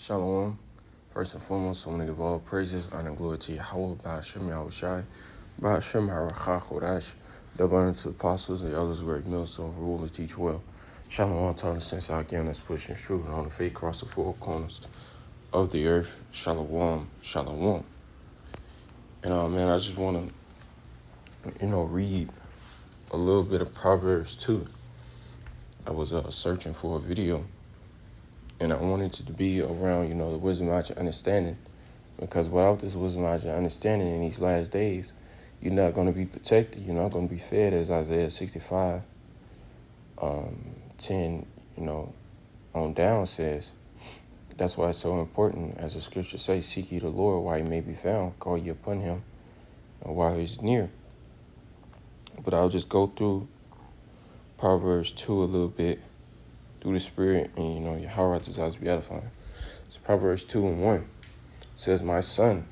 Shalom. First and foremost, I want to give all praises, honor, and glory to Yahweh, Ba'ashem Yahushai, Ba'ashem Harachah Chodash, double honor to the apostles and the elders, Greg Millstone, rule and teach well. Shalom to all the saints out there that's pushing through and on the faith across the four corners of the earth. Shalom, shalom. And man, I just want to, read a little bit of Proverbs 2. I was searching for a video, and I wanted it to be around, the wisdom out your understanding. Because without this wisdom out your understanding in these last days, you're not going to be protected. You're not going to be fed, as Isaiah 65, 10, on down says. That's why it's so important, as the scripture says, seek ye the Lord while he may be found, call ye upon him while he's near. But I'll just go through Proverbs 2 a little bit, through the Spirit, and, Yahweh desires to be edifying. It's Proverbs 2:1. It says, my son,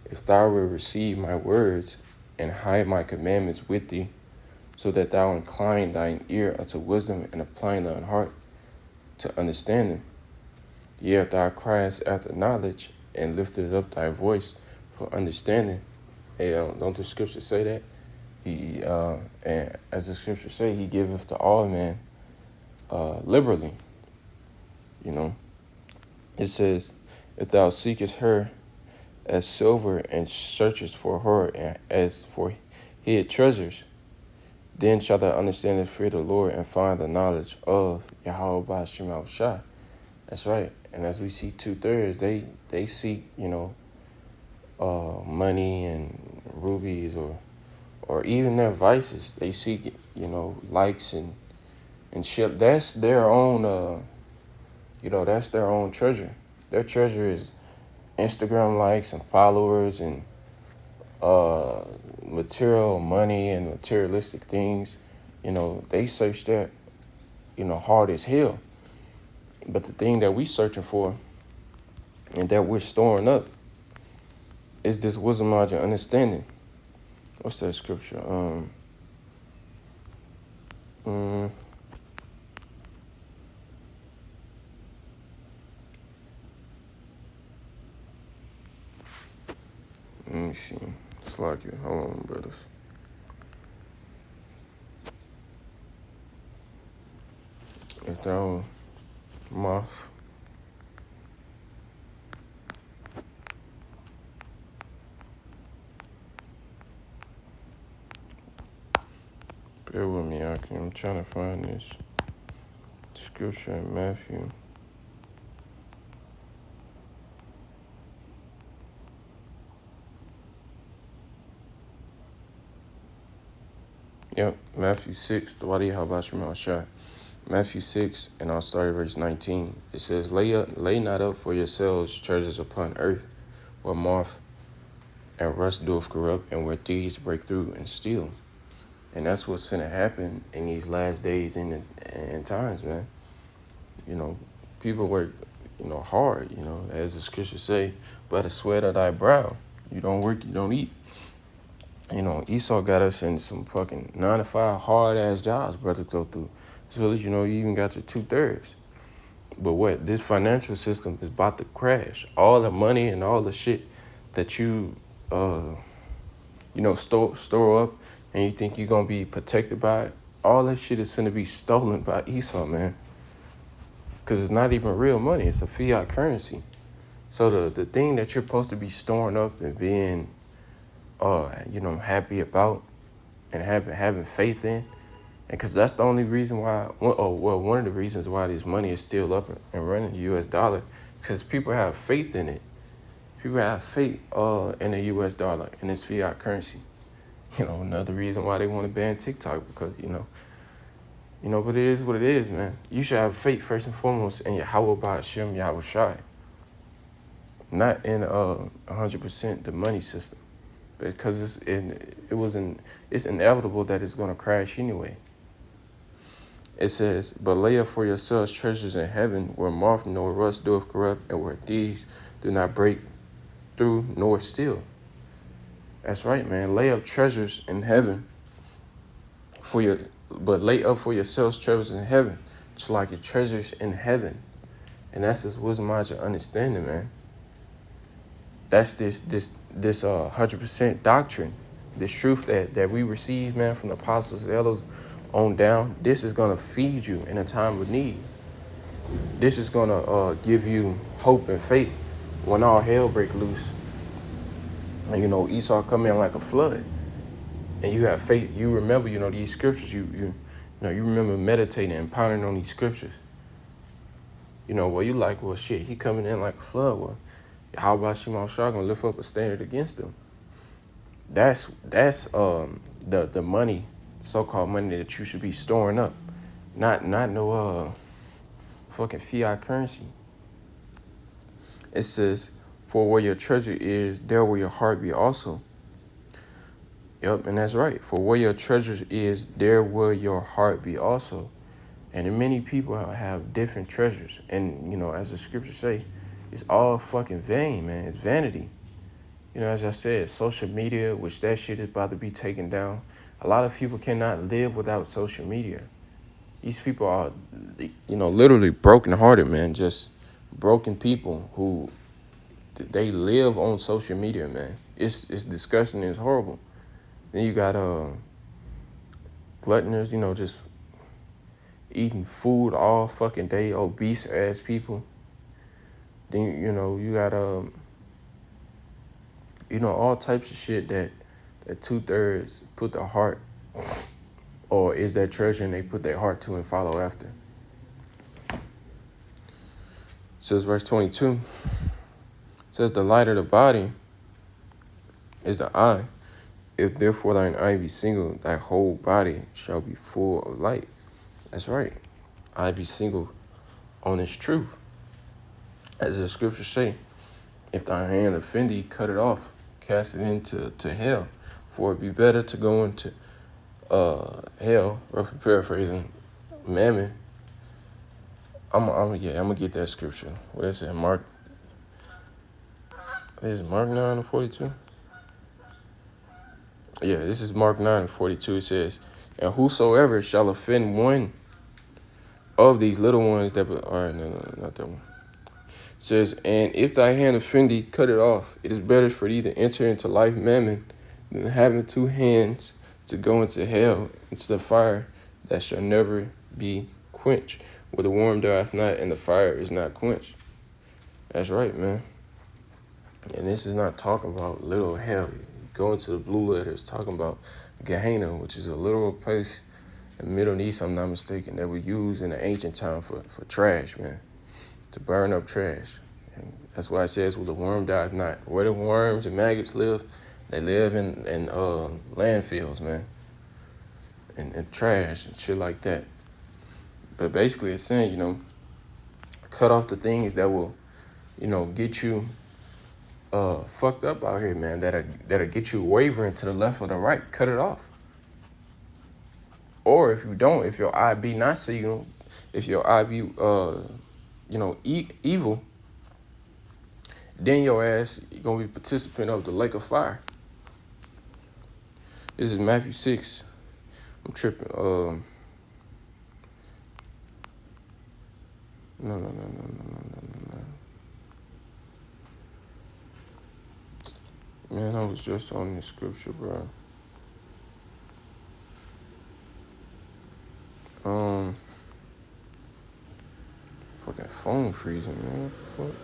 if thou wilt receive my words and hide my commandments with thee, so that thou incline thine ear unto wisdom and applying thine heart to understanding. Yea, if thou criest after knowledge and liftest up thy voice for understanding. Hey, don't the scripture say that? He and as the scripture say, he giveth to all men liberally. It says, if thou seekest her as silver and searchest for her as for hid treasures, then shalt thou understand the fear of the Lord and find the knowledge of Yahweh Ba'ashem Yahushai. That's right. And as we see 2/3, they seek, money and rubies or even their vices. They seek, likes and shit. That's their own, that's their own treasure. Their treasure is Instagram likes and followers and material money and materialistic things. They search that, hard as hell. But the thing that we searching for and that we're storing up is this wisdom, knowledge, and understanding. What's that scripture? Let me see. Slide you. Hold on, brothers. If thou moth. Bear with me, Aki. I'm trying to find this scripture in Matthew. Yep, Matthew 6, the Wadi Habashim al-Shah. Matthew 6, and I'll start at verse 19. It says, lay not up for yourselves treasures upon earth, where moth and rust doth corrupt, and where thieves break through and steal. And that's what's finna happen in these last days and times, man. People work, hard, as the scriptures say, by the sweat of thy brow. You don't work, you don't eat. Esau got us in some fucking 9-to-5 hard-ass jobs, brother, to go through. So at you even got your 2/3. But what? This financial system is about to crash. All the money and all the shit that you, store up and you think you're going to be protected by it, all that shit is finna be stolen by Esau, man. Because it's not even real money. It's a fiat currency. So the thing that you're supposed to be storing up and being, happy about and having faith in, because that's the only reason why, one of the reasons why this money is still up and running, the U.S. dollar, because people have faith in it. People have faith in the U.S. dollar, in this fiat currency. Another reason why they want to ban TikTok, because, but it is what it is, man. You should have faith first and foremost in Yahweh Ba'ashem Yahushai, not in 100% the money system, because it's inevitable that it's going to crash anyway. It says, but lay up for yourselves treasures in heaven, where moth nor rust doeth corrupt, and where thieves do not break through nor steal. That's right, man. Lay up treasures in heaven but lay up for yourselves treasures in heaven, just like your treasures in heaven. And that's this wisdom, knowledge, and understanding, man. That's this 100% doctrine, this truth that we receive, man, from the apostles, the elders on down. This is gonna feed you in a time of need. This is gonna give you hope and faith when all hell break loose. And Esau come in like a flood, and you have faith. You remember, these scriptures. You remember meditating and pondering on these scriptures. You like, well, shit, he coming in like a flood. Well, how about Shimon Shah gonna lift up a standard against him? That's the money, so-called money that you should be storing up, not no fucking fiat currency. It says, for where your treasure is, there will your heart be also. Yep, and that's right. For where your treasure is, there will your heart be also. And many people have different treasures. And, as the scriptures say, it's all fucking vain, man. It's vanity. As I said, social media, which that shit is about to be taken down. A lot of people cannot live without social media. These people are, literally brokenhearted, man. Just broken people who, they live on social media, man. It's disgusting and it's horrible. Then you got gluttoners, just eating food all fucking day, obese ass people. Then you got all types of shit that 2/3 put their heart, or is their treasure, and they put their heart to and follow after. Says verse 22. Says the light of the body is the eye. If therefore thine eye be single, thy whole body shall be full of light. That's right. I be single on this truth. As the scriptures say, if thy hand offend thee, cut it off, cast it into hell. For it be better to go into hell, roughly paraphrasing Mammon. I'm gonna get that scripture. What is it? Mark. Is it Mark 9:42? Yeah, this is Mark 9:42. It says, and whosoever shall offend one of these little ones that, all right, no, not that one. It says, and if thy hand offend thee, cut it off. It is better for thee to enter into life, Mammon, than having 2 hands to go into hell, into the fire that shall never be quenched, where the worm dieth not and the fire is not quenched. That's right, man. And this is not talking about little hell. Go into the blue letters, talking about Gehenna, which is a literal place in the Middle East, I'm not mistaken, that we used in the ancient time for trash, man, to burn up trash. And that's why it says, well, the worm dieth not. Where the worms and maggots live, they live in landfills, man, and trash and shit like that. But basically it's saying, cut off the things that will, get you fucked up out here, man, that'll get you wavering to the left or the right. Cut it off. Or if you don't, if your eye be not single, if your eye be evil, then your ass gonna be participant of the lake of fire. This is Matthew 6. I'm tripping. No. Man, I was just on this scripture, bro. Fucking phone freezing, man. What the fuck?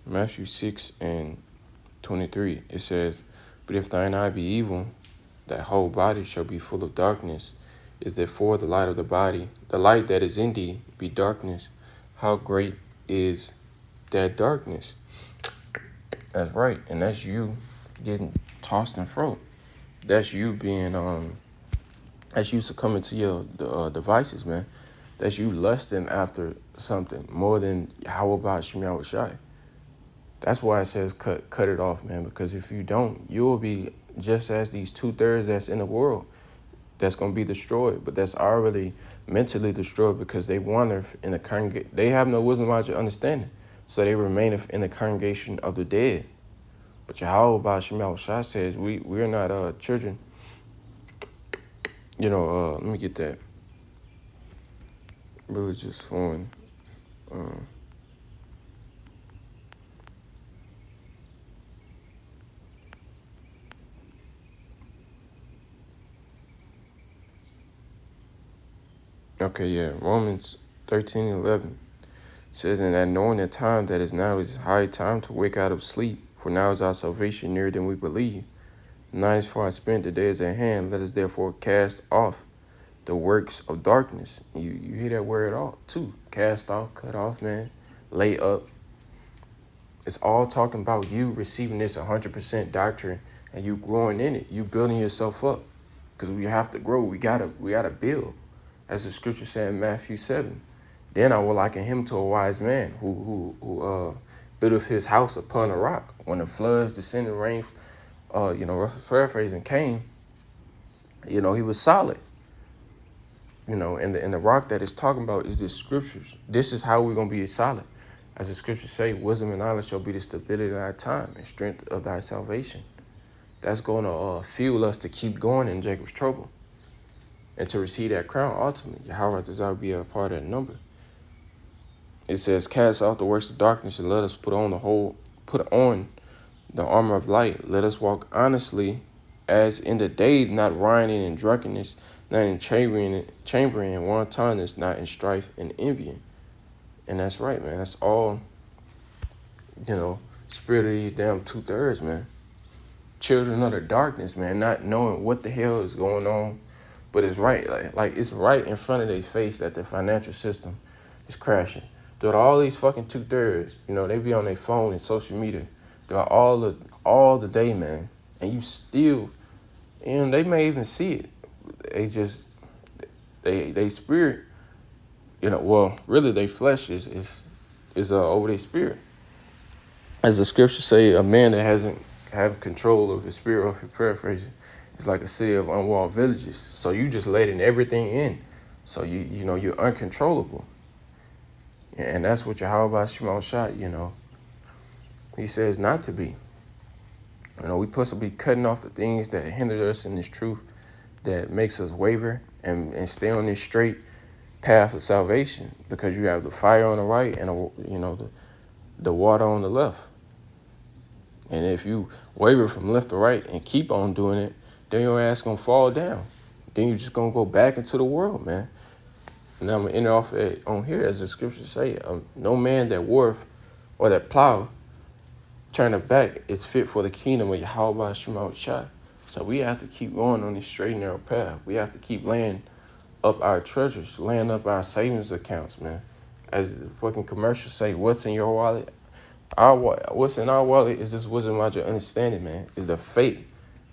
Matthew 6:23. It says, but if thine eye be evil, thy whole body shall be full of darkness. If therefore the light of the body, the light that is in thee, be darkness, how great is that darkness? That's right, and that's you getting tossed and fro. That's you being that's you succumbing to your devices, man. That's you lusting after something more than how about Shemiah Shai. That's why it says cut it off, man, because if you don't, you'll be just as these 2/3 that's in the world. that's going to be destroyed, but that's already mentally destroyed because they wander in the congregation. They have no wisdom, knowledge, or understanding, so they remain in the congregation of the dead. But Yahweh Ba'Shem Yahushua says we're not children. Let me get that religious foreign. Okay, yeah, Romans 13:11 says, "And that knowing the time that is now is high time to wake out of sleep, for now is our salvation nearer than we believe. The night is far spent, the day is at hand. Let us therefore cast off the works of darkness." You hear that word all too. Cast off, cut off, man. Lay up. It's all talking about you receiving this 100% doctrine and you growing in it. You building yourself up. Because we have to grow. We gotta build. As the scripture said in Matthew 7. "Then I will liken him to a wise man who buildeth his house upon a rock. When the floods, descending rain, paraphrasing, came, he was solid. And the rock that it's talking about is the scriptures. This is how we're going to be solid. As the scriptures say, wisdom and knowledge shall be the stability of thy time and strength of thy salvation. That's going to fuel us to keep going in Jacob's trouble and to receive that crown ultimately. Yahweh desire to be a part of that number. It says, "Cast off the works of darkness and let us put on the armor of light. Let us walk honestly as in the day, not rioting and drunkenness, not in chambering and wantonness, not in strife and envying." And that's right, man. That's all, spirit of these damn 2/3, man. Children of the darkness, man, not knowing what the hell is going on. But it's right, like it's right in front of their face that the financial system is crashing. Throughout all these fucking 2/3, they be on their phone and social media throughout all the day, man. And you still, they may even see it. They spirit, really their flesh is over their spirit. As the scriptures say, a man that hasn't have control of his spirit, or if you're paraphrasing, it's like a city of unwalled villages. So you just letting everything in. So you're uncontrollable. And that's what Yahweh Ba'Shem shot, he says not to be. We're supposed to be cutting off the things that hinder us in this truth, that makes us waver and stay on this straight path of salvation, because you have the fire on the right and the water on the left. And if you waver from left to right and keep on doing it, then your ass gonna fall down. Then you're just gonna go back into the world, man. And I'm gonna end off on here, as the scriptures say, no man that wareth or that plow turneth back is fit for the kingdom of Yahweh Ba'Shem Yahushua. So we have to keep going on this straight and narrow path. We have to keep laying up our treasures, laying up our savings accounts, man. As the fucking commercials say, what's in your wallet? What's in our wallet is this wisdom, logic, understanding, man. Is the faith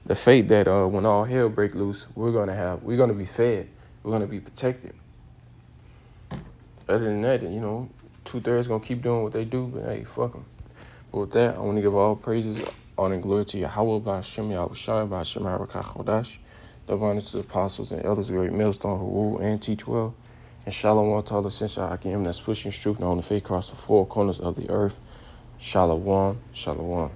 that when all hell break loose, we're gonna be fed, we're gonna be protected. Other than that, 2/3 gonna keep doing what they do, but hey, fuck them. But with that, I want to give all praises, honor, and glory to Yahweh Ba'Shem Yahushua Ba'Shem Harakah Chodash. Double honor to the apostles and elders, great millstone who rule and teach well. And shalom to all the essential Akim that's pushing truth and on the faith across the four corners of the earth. Shalom, shalom.